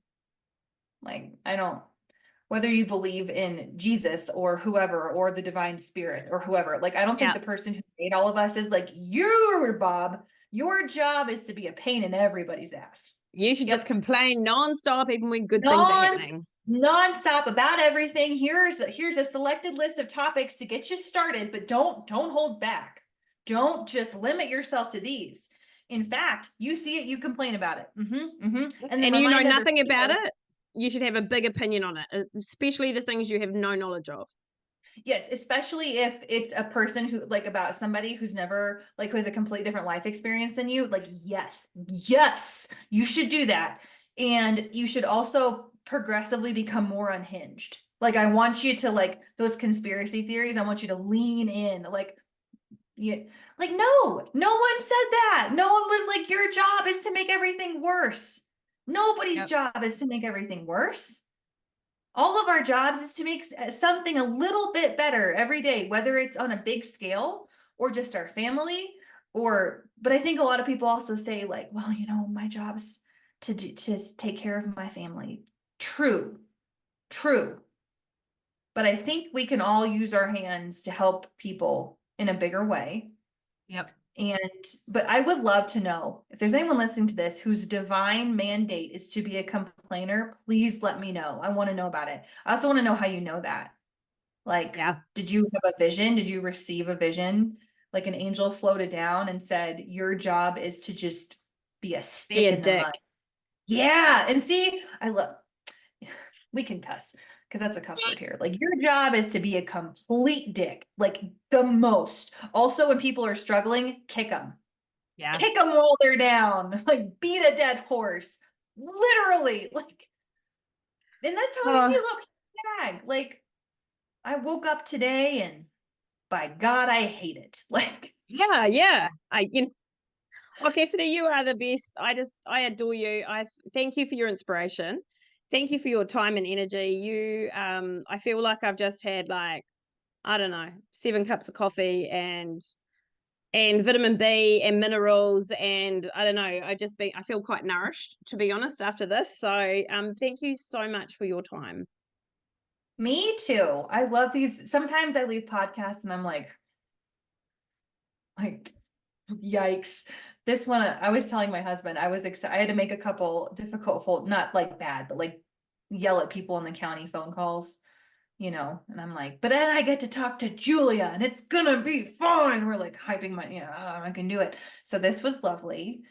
Like, whether you believe in Jesus or whoever, or the divine spirit or whoever, like, I don't think the person who made all of us is like, you're Bob, your job is to be a pain in everybody's ass. You should just complain nonstop, even when good things are happening. Nonstop about everything. Here's a selected list of topics to get you started, but don't hold back. Don't just limit yourself to these. In fact, you see it, you complain about it. And you know nothing about it, you should have a big opinion on it, especially the things you have no knowledge of. Yes, especially if it's a person who, like, about somebody who's never, like, who has a completely different life experience than you. Like, yes, you should do that. And you should also progressively become more unhinged. Like, I want you to, like, those conspiracy theories, I want you to lean in. Like, yeah, like, no one said that. No one was like, your job is to make everything worse. Nobody's Yep. job is to make everything worse. All of our jobs is to make something a little bit better every day, whether it's on a big scale or just our family. But I think a lot of people also say, like, well, my job is to take care of my family. True, true. But I think we can all use our hands to help people in a bigger way. Yep. But I would love to know if there's anyone listening to this whose divine mandate is to be a complainer, please let me know. I want to know about it. I also want to know how you know that. Like, Yeah. did you have a vision? Did you receive a vision? Like an angel floated down and said, your job is to just be a stick in the dick. mud. Yeah. And see, we can cuss because that's a cuss word here. Like, your job is to be a complete dick, like the most. Also, when people are struggling, kick them. Yeah. Kick them while they're down. Like, beat a dead horse. Literally. Like, and that's how I feel about Tag. Like, I woke up today and by God, I hate it. Like, Yeah. Well, Cassidy, you are the best. I adore you. I thank you for your inspiration. Thank you for your time and energy. I feel like I've just had, like, I don't know, 7 cups of coffee and vitamin B and minerals, and I don't know, I feel quite nourished, to be honest, after this. So thank you so much for your time. me too. I love these. Sometimes I leave podcasts and I'm like, yikes. This one, I was telling my husband, I was excited. I had to make a couple difficult, not like bad, but like yell at people in the county phone calls, and I'm like, but then I get to talk to Julia and it's gonna be fine. We're like hyping I can do it. So this was lovely.